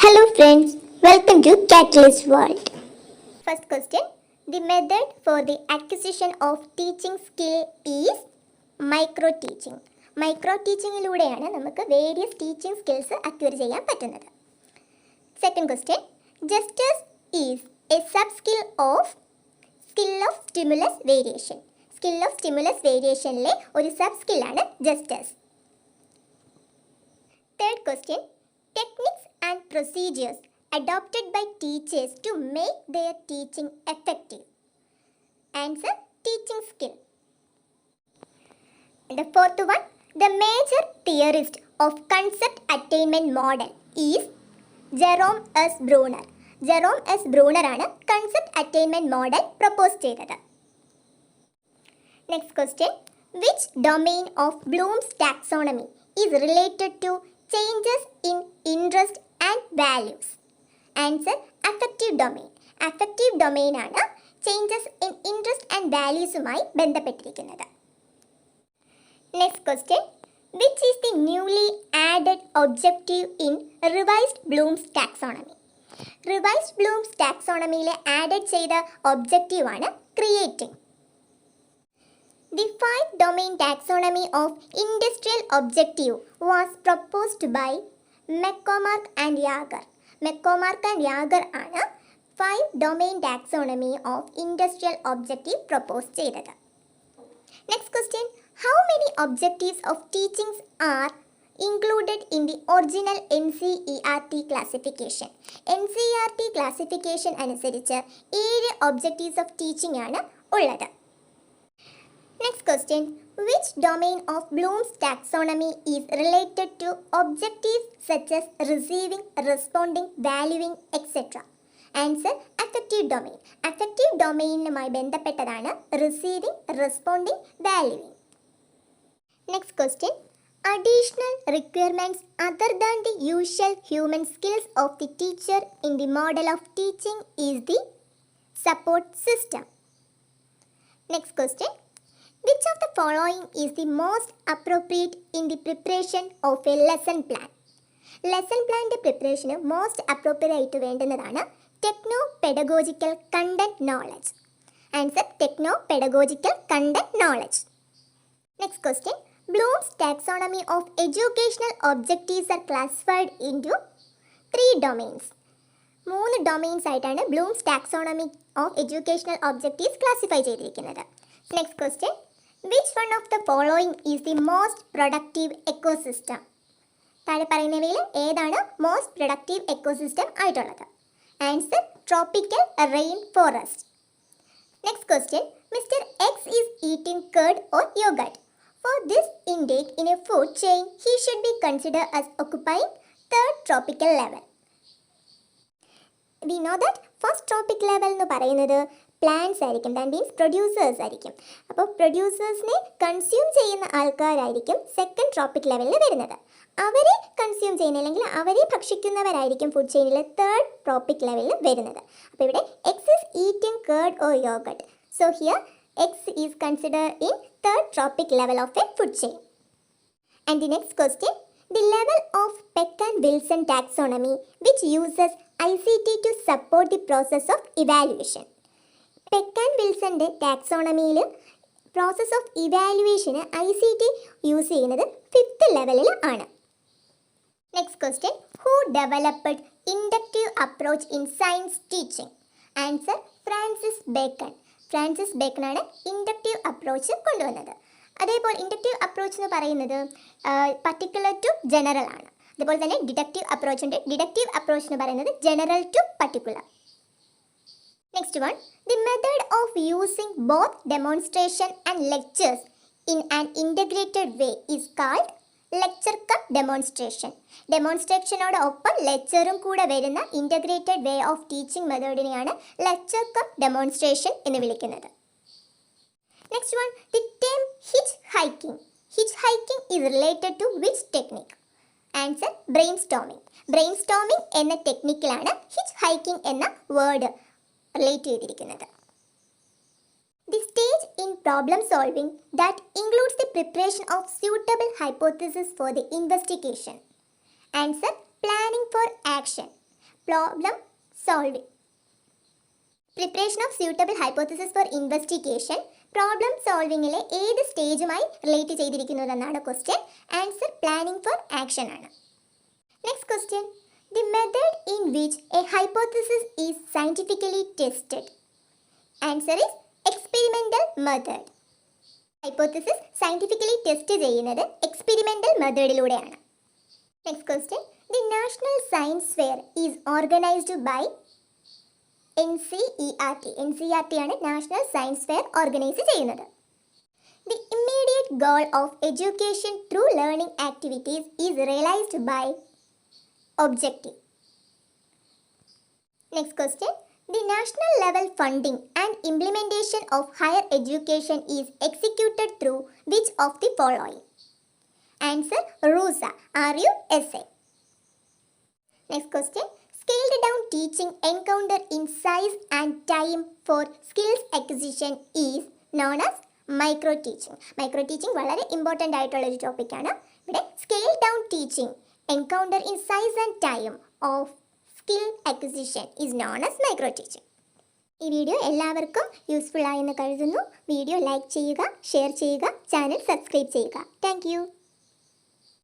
Hello friends, welcome to Catalyst World. First question, the method for the acquisition of teaching skill is micro teaching. Micro ടീച്ചിങ്ങിലൂടെയാണ് നമുക്ക് various teaching skills acquire ചെയ്യാൻ പറ്റുന്നത്. Second question, gestures is a sub skill of stimulus variation. Skill of stimulus വേരിയേഷനിലെ ഒരു sub സ്കില്ലാണ് gestures. Third question, techniques and procedures adopted by teachers to make their teaching effective. Answer, teaching skill. The fourth one, the major theorist of concept attainment model is Jerome S. Bruner. Jerome S. Bruner ആണ് concept attainment model propose ചെയ്തത്. Next question, which domain of Bloom's taxonomy is related to changes in interest and values? Answer, affective domain. Affective domain ആണ് changes in interest and വാല്യൂസുമായി ബന്ധപ്പെട്ടിരിക്കുന്നത്. Next question, which is the newly added objective in revised Bloom's taxonomy? Revised Bloom's ടാക്സോണമിയിലെ added ചെയ്ത objective ആണ് creating. The five-domain taxonomy of industrial objective was proposed by McCormack and Yager. McCormack and Yager ആണ് five-domain taxonomy of industrial objective propose ചെയ്തത്. Next question, how many objectives of teachings are included in the original NCERT classification? NCERT classification അനുസരിച്ച് 7 objectives of teaching ആണ് ഉള്ളത്. Next question, which domain of Bloom's taxonomy is related to objectives such as receiving, responding, valuing, etc.? Answer, affective domain. Affective domainനുമായി ബന്ധപ്പെട്ടതാണ് receiving, responding, valuing. Next question, additional requirements other than the usual human skills of the teacher in the model of teaching is the support system. Next question, which of the following is the most appropriate in the preparation of a lesson plan? Lesson പ്ലാൻ്റെ പ്രിപ്പറേഷന് most appropriate ആയിട്ട് വേണ്ടുന്നതാണ് techno pedagogical content knowledge. Answer, techno pedagogical content knowledge. Next question, Bloom's taxonomy of educational objectives are classified in to 3 domains. 3 domains ആയിട്ടാണ് Bloom's taxonomy of educational objectives classify ചെയ്തിരിക്കുന്നത്. Next question, which one of the following is the most productive ecosystem? താഴെ പറയുന്നവയിൽ ഏതാണ് most productive ecosystem ആയിട്ടുള്ളത്? Answer, tropical rain forest. Next question, mister X is eating curd or yogurt. For this intake in a food chain, he should be considered as occupying third tropical level. We know that first tropic level എന്ന് പറയുന്നത് plants ആയിരിക്കും, that means producers ആയിരിക്കും. അപ്പോൾ പ്രൊഡ്യൂസേഴ്സിനെ consume ചെയ്യുന്ന ആൾക്കാരായിരിക്കും second tropic ലെവലിൽ വരുന്നത്. അവരെ കൺസ്യൂം ചെയ്യുന്ന അല്ലെങ്കിൽ അവരെ ഭക്ഷിക്കുന്നവരായിരിക്കും ഫുഡ് ചെയിനിൽ തേർഡ് ട്രോപ്പിക് ലെവലിൽ വരുന്നത്. അപ്പോൾ ഇവിടെ X is eating curd or yogurt. So here X is considered in third tropic level of A food chain. And the next question, the level of Peck and Wilson taxonomy which uses ICT to support the process of evaluation. Peck and വിൽസൻ്റെ ടാക്സോണമിയിൽ process of ഇവാലുവേഷന് ICT use ചെയ്യുന്നത് 5th ലെവലിൽ ആണ്. Next question, who developed inductive approach in science teaching? Answer, Francis Bacon. Francis Bacon ആണ് inductive approach കൊണ്ടുവന്നത്. അതേപോലെ inductive approach എന്ന് പറയുന്നത് പർട്ടിക്കുലർ ടു ജനറൽ ആണ്. അതുപോലെ തന്നെ ഡിഡക്റ്റീവ് അപ്രോച്ച് ഉണ്ട്. ഡിഡക്റ്റീവ് അപ്രോച്ച് എന്ന് പറയുന്നത് general to particular. Next one, the method of using both demonstration and lectures in an integrated way is called lecture cum demonstration. ഡെമോൺസ്ട്രേഷനോടൊപ്പം ലെക്ചറും കൂടെ വരുന്ന ഇൻ്റഗ്രേറ്റഡ് വേ ഓഫ് ടീച്ചിങ് മെത്തേഡിനെയാണ് ലെക്ചർ കം ഡെമോൺസ്ട്രേഷൻ എന്ന് വിളിക്കുന്നത്. Next one, the term hitch hiking. Hitch hiking is related to which technique? Answer, brain storming. Brain storming എന്ന ടെക്നിക്കിലാണ് hitch hiking എന്ന വേർഡ് റിലേറ്റ് ചെയ്തിരിക്കുന്നത്. The stage in problem solving that includes the preparation of suitable hypothesis for the investigation. Answer, planning for action. problem solving. Preparation of suitable hypothesis for investigation. Problem സോൾവിങ്ങിലെ ഏത് സ്റ്റേജുമായി relate ചെയ്തിരിക്കുന്നതെന്നാണ് question. Answer planning for action ആണ്. Next question. The method in which a hypothesis is scientifically tested. Answer is experimental method. Hypothesis scientifically test ചെയ്യുന്നത് experimental മെത്തേഡിലൂടെയാണ്. Next question. The national science fair is organized by NCERT. NCERT ആണ് national science fair organize ചെയ്യുന്നത്. The immediate goal of education through learning activities is realized by objective. Next question. The national level funding and implementation of higher education is executed through which of the following. Answer RUSA. RUSA. Next question. Scaled down teaching encounter in size and time for skills acquisition is known as micro teaching. Micro teaching വളരെ important ആയിട്ടുള്ള ഒരു ടോപ്പിക്കാണ്. ഇവിടെ scaled down teaching encounter in size and time of skill acquisition is known as micro teaching. ഈ video എല്ലാവർക്കും useful ആയെന്ന് കരുതുന്നു. Video like ചെയ്യുക, ഷെയർ ചെയ്യുക, ചാനൽ സബ്സ്ക്രൈബ് ചെയ്യുക. Thank you.